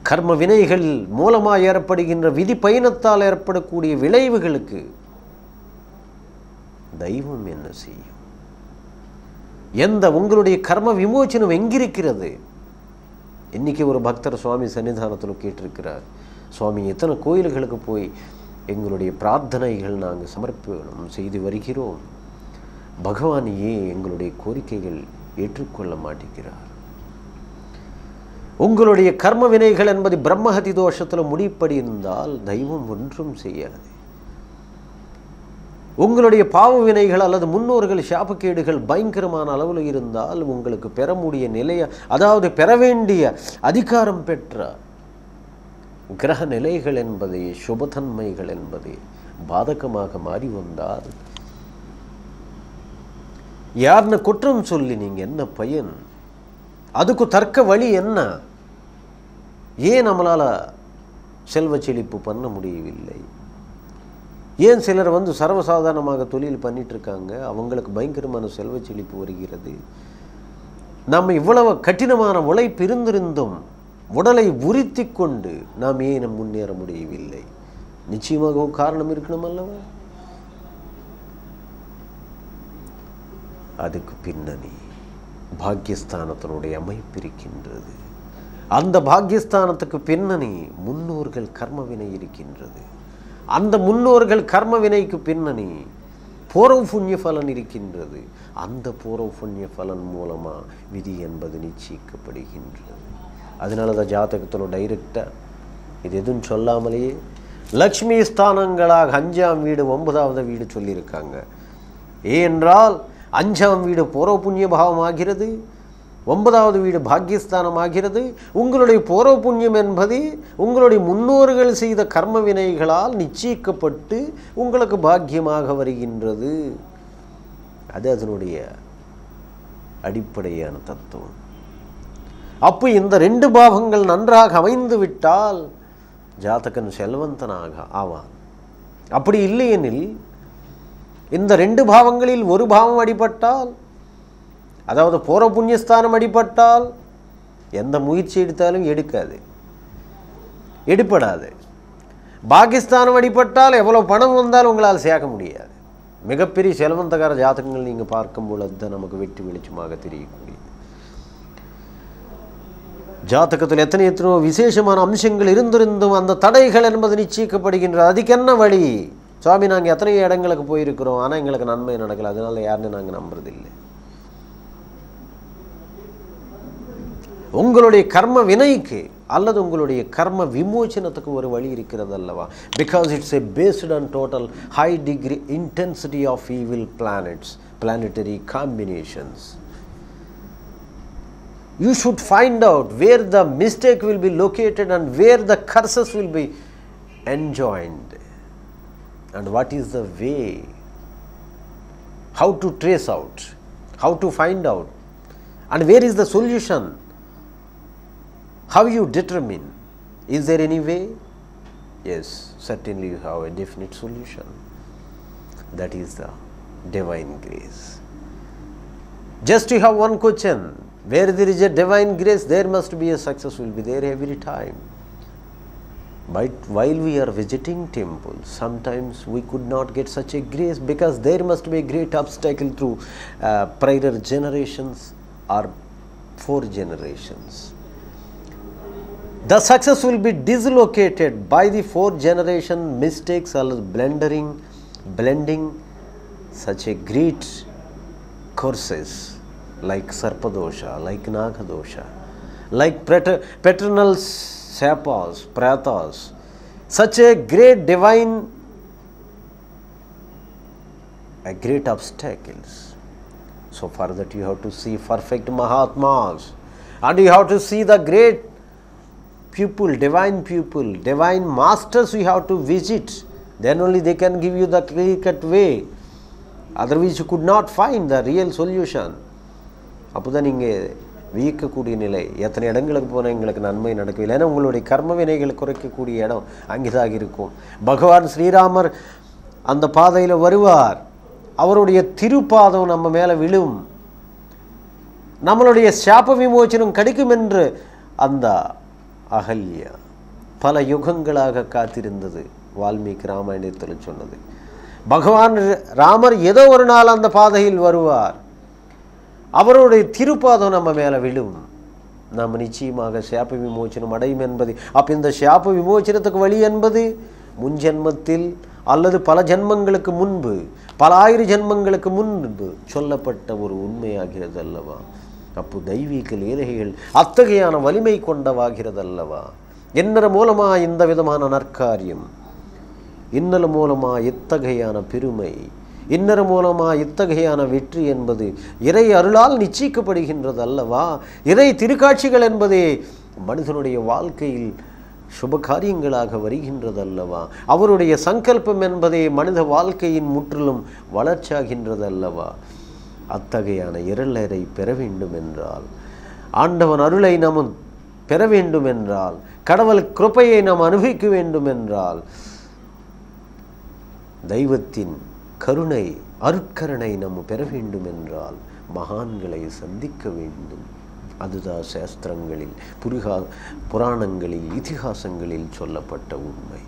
கர்ம வினைகள் மூலமாக ஏற்படுகின்ற விதி பயணத்தால் ஏற்படக்கூடிய விளைவுகளுக்கு தெய்வம் என்ன செய்யும்? எந்த உங்களுடைய கர்ம விமோச்சனம் எங்கிருக்கிறது? இன்னைக்கு ஒரு பக்தர் சுவாமி சன்னிதானத்தில் கேட்டிருக்கிறார், சுவாமி எத்தனை கோயில்களுக்கு போய் எங்களுடைய பிரார்த்தனைகள் நாங்கள் சமர்ப்பணம் செய்து வருகிறோம், பகவான் ஏன் எங்களுடைய கோரிக்கைகள் ஏற்றுக்கொள்ள மாட்டேங்கிறார்? உங்களுடைய கர்ம வினைகள் என்பது பிரம்மஹதி தோஷத்தில் முடிப்படி இருந்தால் தெய்வம் ஒன்றும் செய்யாது. உங்களுடைய பாவ வினைகள் அல்லது முன்னோர்கள் சாபக்கேடுகள் பயங்கரமான அளவில் இருந்தால் உங்களுக்கு பெற முடிய நிலைய, அதாவது பெற வேண்டிய அதிகாரம் பெற்ற கிரக நிலைகள் என்பதை, சுபதன்மைகள் என்பதை பாதகமாக மாறி வந்தால் யாருன்னு குற்றம் சொல்லி நீங்க என்ன பயன்? அதுக்கு தர்க்க வழி என்ன? ஏன் நம்மளால செல்வ செழிப்பு பண்ண முடியவில்லை? ஏன் சிலர் சர்வசாதாரணமாக தொழில் பண்ணிட்டு இருக்காங்க, அவங்களுக்கு பயங்கரமான செல்வ செழிப்பு வருகிறது? நம்ம இவ்வளவு கடினமான உழைப்பு இருந்திருந்தும் உடலை உறுத்தி கொண்டு நாம் ஏன் முன்னேற முடியவில்லை? நிச்சயமாக காரணம் இருக்கணும் அல்லவா? அதுக்கு பின்னணி பாக்கியஸ்தானத்தினுடைய அமைப்பு இருக்கின்றது. அந்த பாக்கியஸ்தானத்துக்கு பின்னணி முன்னோர்கள் கர்மவினை இருக்கின்றது. அந்த முன்னோர்கள் கர்ம வினைக்கு பின்னணி பூர்வ புண்ணிய பலன் இருக்கின்றது. அந்த பூர்வ புண்ணிய பலன் மூலமா விதி என்பது நிச்சயிக்கப்படுகின்றது. அதனால தான் ஜாதகத்தில் டைரக்டாக இது எதுவும் சொல்லாமலேயே லக்ஷ்மி ஸ்தானங்களாக 5ஆம் வீடு 9வது வீடு சொல்லியிருக்காங்க. ஏனென்றால் 5ஆம் வீடு பூர்வ புண்ணிய பாவம் ஆகிறது, 9வது வீடு பாக்கியஸ்தானம் ஆகிறது. உங்களுடைய பூர்வ புண்ணியம் என்பது உங்களுடைய முன்னோர்கள் செய்த கர்ம வினைகளால் நிச்சயிக்கப்பட்டு உங்களுக்கு பாக்கியமாக வருகின்றது. அது அதனுடைய அடிப்படையான தத்துவம். அப்போ இந்த 2 பாவங்கள் நன்றாக அமைந்து விட்டால் ஜாதகன் செல்வந்தனாக ஆவான். அப்படி இல்லையெனில் இந்த 2 பாவங்களில் ஒரு பாவம் அடிபட்டால், அதாவது பூர்வ புண்ணியஸ்தானம் அடிபட்டால் எந்த முயற்சி எடுத்தாலும் எடுப்படாது. பாகிஸ்தானம் அடிபட்டால் எவ்வளோ பணம் வந்தாலும் உங்களால் சேர்க்க முடியாது. மிகப்பெரிய செல்வந்தகார ஜாதகங்கள் நீங்கள் பார்க்கும் பொழுது நமக்கு வெற்றி வெளிச்சமாக தெரியக்கூடியது. ஜாதகத்தில் எத்தனையோ விசேஷமான அம்சங்கள் இருந்திருந்தும் அந்த தடைகள் என்பது நிச்சயிக்கப்படுகின்றது. அதுக்கு என்ன வழி? சுவாமி, நாங்கள் எத்தனை இடங்களுக்கு போயிருக்கிறோம், ஆனால் எங்களுக்கு நன்மை நடக்கல, அதனால யாருன்னு நாங்கள் நம்புறதில்லை. உங்களுடைய கர்ம வினைக்கு அல்லது உங்களுடைய கர்ம விமோச்சனத்துக்கு ஒரு வழி இருக்கிறது அல்லவா? Because it's a based on total high degree intensity of evil planets, planetary combinations. You should find out where the mistake will be located and where the curses will be enjoined, and what is the way, how to trace out, how to find out, and where is the solution. How you determine? Is there any way? Yes, certainly you have a definite solution. That is the divine grace. Just you have one question. Where there is a divine grace, there must be a success will be there every time. But while we are visiting temples, sometimes we could not get such a grace because there must be a great obstacle through prior generations or 4 generations. The success will be dislocated by the 4 generation mistakes or blending such a great curses like Sarpadosha, like Nagadosha, like paternal sapas, pratas, such a great divine, a great obstacles. So for that you have to see perfect Mahatmas, and you have to see the great people, divine masters you have to visit. Then only they can give you the clear-cut way. Otherwise you could not find the real solution. அப்போதான் நீங்கள் வியக்கக்கூடிய நிலை. எத்தனை இடங்களுக்கு போனால் எங்களுக்கு நன்மை நடக்கவில்லை. ஏன்னா உங்களுடைய கர்ம வினைகளை குறைக்கக்கூடிய இடம் அங்கேதான் இருக்கும். பகவான் ஸ்ரீராமர் அந்த பாதையில் வருவார். அவருடைய திருப்பாதம் நம்ம மேலே விழும். நம்மளுடைய சாப விமோச்சனம் கிடைக்கும் என்று அந்த அகல்யா பல யுகங்களாக காத்திருந்தது. வால்மீகி ராமாயணத்தில் சொன்னது. பகவான் ராமர் ஏதோ ஒரு நாள் அந்த பாதையில் வருவார், அவருடைய திருப்பாதம் நம்ம மேலே விழும், நாம் நிச்சயமாக சாப விமோச்சனம் அடையும் என்பது. அப்போ இந்த சாப விமோச்சனத்துக்கு வழி என்பது முன்ஜென்மத்தில் அல்லது பல ஜென்மங்களுக்கு முன்பு, பல ஆயிரம் ஜென்மங்களுக்கு முன்பு சொல்லப்பட்ட ஒரு உண்மையாகிறது அல்லவா? அப்போ தெய்வீக லீலைகள் அத்தகையான வலிமை கொண்டவாகிறது அல்லவா? என்னற மூலமாக இந்த விதமான நற்காரியம், இன்னல மூலமாக இத்தகையான பெருமை, இன்னர மூலமாக இத்தகையான வெற்றி என்பது இறை அருளால் நிச்சயிக்கப்படுகின்றது அல்லவா? இறை திருக்காட்சிகள் என்பதே மனிதனுடைய வாழ்க்கையில் சுப காரியங்களாக வருகின்றது அல்லவா? அவருடைய சங்கல்பம் என்பதே மனித வாழ்க்கையின் முற்றிலும் வளர்ச்சியாகின்றது அல்லவா? அத்தகையான இரளரை பெற வேண்டும் என்றால், ஆண்டவன் அருளை நாம் பெற வேண்டும் என்றால், கடவுள் கிருபையை நாம் அனுபவிக்க வேண்டும் என்றால், தெய்வத்தின் கருணை அருட்கருணை நம்ம பெற வேண்டும் என்றால் மகான்களை சந்திக்க வேண்டும். அதுதான் சாஸ்திரங்களில் புராணங்களில் இதிகாசங்களில் சொல்லப்பட்ட உண்மை.